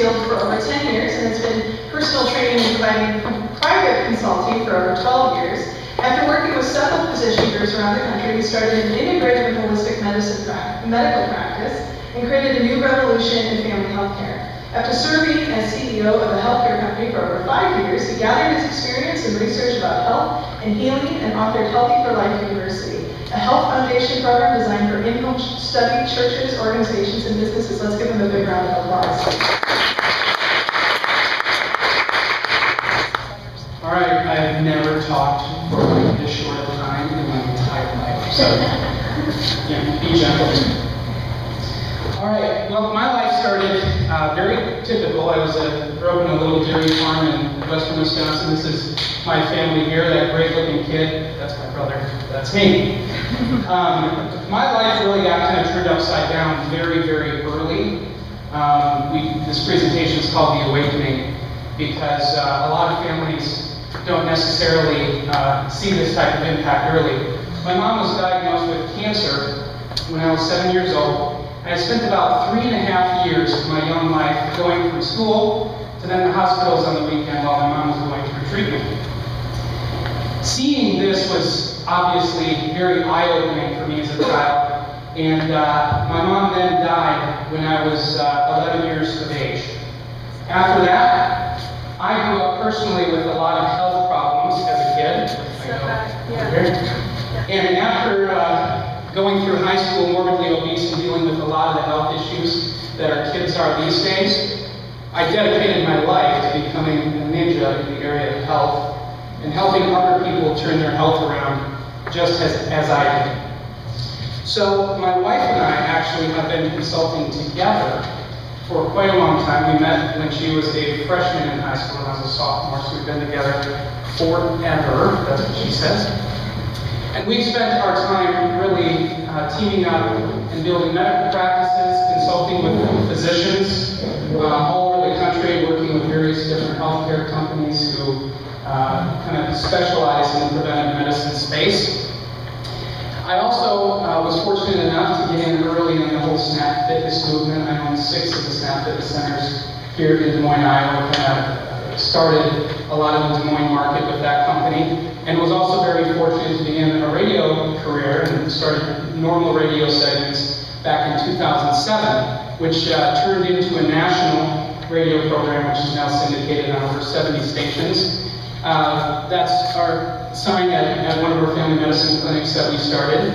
field for over 10 years and has been personal training and providing private consulting for over 12 years. After working with several physician groups around the country, he started an integrative and holistic medical practice and created a new revolution in family healthcare. After serving as CEO of a healthcare company for over 5 years, he gathered his experience and research about health and healing and authored Healthy for Life University, a health foundation program designed for in-home study, churches, organizations, and businesses. Let's give him a big round of applause. All right, I've never talked for like this short of time in my entire life, so yeah, be gentle. All right, well, my life started very typical. I grew up in a little dairy farm in western Wisconsin. This is my family here, that great-looking kid. That's my brother. That's me. My life really got kind of turned upside down very, very early. This presentation is called The Awakening because a lot of families don't necessarily see this type of impact early. My mom was diagnosed with cancer when I was 7 years old. I spent about 3.5 years of my young life going from school to then the hospitals on the weekend while my mom was going through treatment. Seeing this was obviously very eye-opening for me as a child, and my mom then died when I was 11 years of age. After that, I grew up personally with a lot of health problems as a kid. And after going through high school morbidly obese and dealing with a lot of the health issues that our kids are these days, I dedicated my life to becoming a ninja in the area of health and helping other people turn their health around just as I did. So my wife and I actually have been consulting together for quite a long time. We met when she was a freshman in high school and I was a sophomore, so we've been together forever, that's what she says. And we've spent our time really teaming up and building medical practices, consulting with physicians all over the country, working with various different healthcare companies who kind of specialize in the preventive medicine space. I also was fortunate enough to get in early in the whole Snap Fitness movement. I own 6 of the Snap Fitness centers here in Des Moines, Iowa. Kind of started a lot of the Des Moines market with that company. And was also very fortunate to begin a radio career and started normal radio segments back in 2007, which turned into a national radio program, which is now syndicated on over 70 stations. That's our sign at one of our family medicine clinics that we started.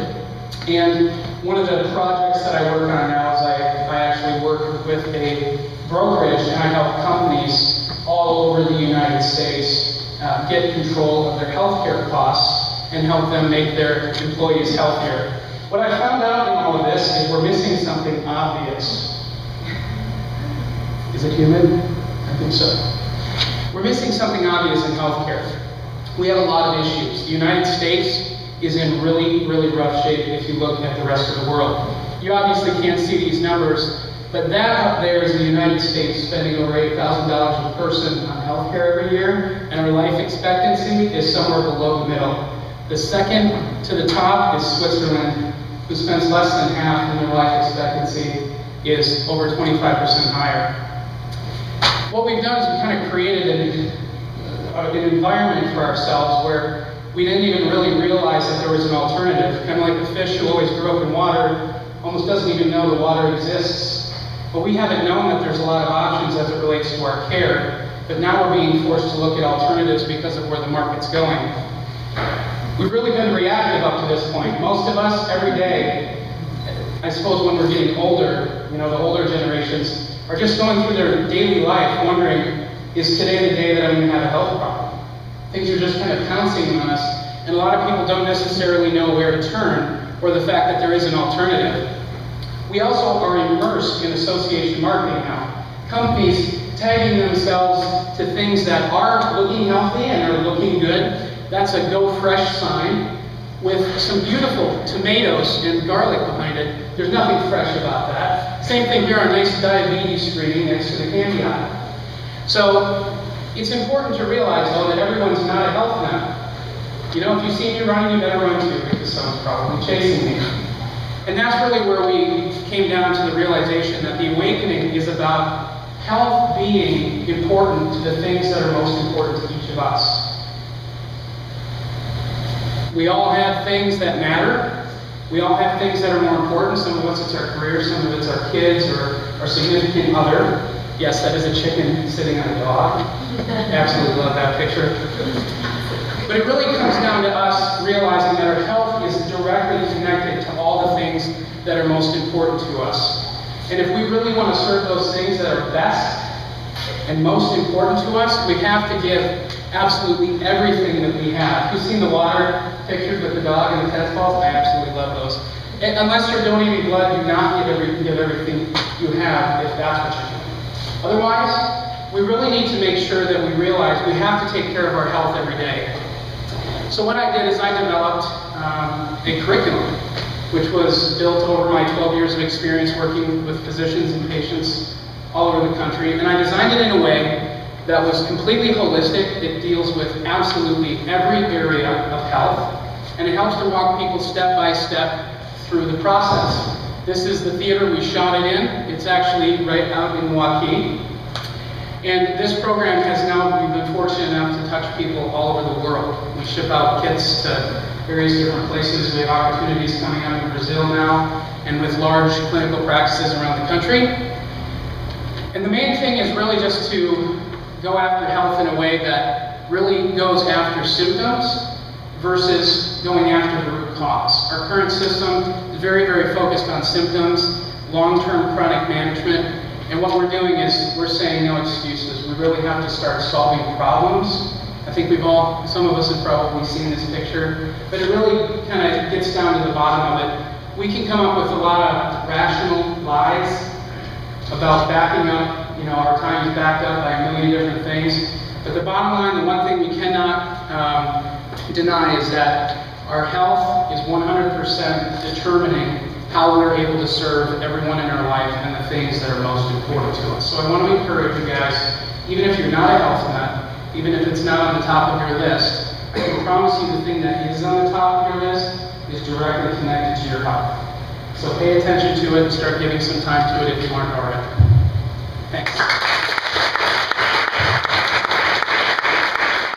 And one of the projects that I work on now is I actually work with a brokerage and I help companies all over the United States get control of their healthcare costs and help them make their employees healthier. What I found out in all of this is we're missing something obvious. Is it humid? I think so. We're missing something obvious in healthcare. We have a lot of issues. The United States is in really, really rough shape if you look at the rest of the world. You obviously can't see these numbers, but that up there is the United States spending over $8,000 a person on healthcare every year, and our life expectancy is somewhere below the middle. The second to the top is Switzerland, who spends less than half, and their life expectancy is over 25% higher. What we've done is we kind of created an environment for ourselves where we didn't even really realize that there was an alternative. Kind of like the fish who always grew up in water, almost doesn't even know the water exists. But we haven't known that there's a lot of options as it relates to our care. But now we're being forced to look at alternatives because of where the market's going. We've really been reactive up to this point. Most of us, every day, I suppose when we're getting older, the older generations are just going through their daily life wondering, is today the day that I'm going to have a health problem? Things are just kind of pouncing on us, and a lot of people don't necessarily know where to turn, or the fact that there is an alternative. We also are immersed in association marketing now. Companies tagging themselves to things that are looking healthy and are looking good. That's a Go Fresh sign with some beautiful tomatoes and garlic behind it. There's nothing fresh about that. Same thing here, a nice diabetes screening next to the candy aisle. So it's important to realize, though, that everyone's not a health nut. If you see me running, you better run too, because someone's probably chasing me. And that's really where we came down to the realization that the awakening is about health being important to the things that are most important to each of us. We all have things that matter. We all have things that are more important. Some of us it's our career, some of it's our kids or our significant other. Yes, that is a chicken sitting on a dog. Absolutely love that picture. But it really comes down to us realizing that our health is directly connected to all the things that are most important to us. And if we really want to serve those things that are best and most important to us, we have to give absolutely everything that we have. You've seen the water pictures with the dog and the tennis balls? I absolutely love those. And unless you're donating blood, do not give everything you have if that's what you're doing. Otherwise, we really need to make sure that we realize we have to take care of our health every day. So what I did is I developed a curriculum which was built over my 12 years of experience working with physicians and patients all over the country. And I designed it in a way that was completely holistic. It deals with absolutely every area of health, and it helps to walk people step by step through the process. This is the theater we shot it in. It's actually right out in Velie. And this program has now, we've been fortunate enough to touch people all over the world. We ship out kits to various different places. We have opportunities coming out in Brazil now, and with large clinical practices around the country. And the main thing is really just to go after health in a way that really goes after symptoms versus going after the root cause. Our current system is very, very focused on symptoms, long-term chronic management, and what we're doing is we're saying no excuses. We really have to start solving problems. I think some of us have probably seen this picture, but it really kind of gets down to the bottom of it. We can come up with a lot of rational lies about backing up, our time is backed up by a million different things. But the bottom line, the one thing we cannot deny is that our health is 100% determining how we're able to serve everyone in our life and the things that are most important to us. So I want to encourage you guys, even if you're not a health nut, even if it's not on the top of your list, I can promise you the thing that is on the top of your list is directly connected to your health. So pay attention to it and start giving some time to it if you aren't already. Thanks.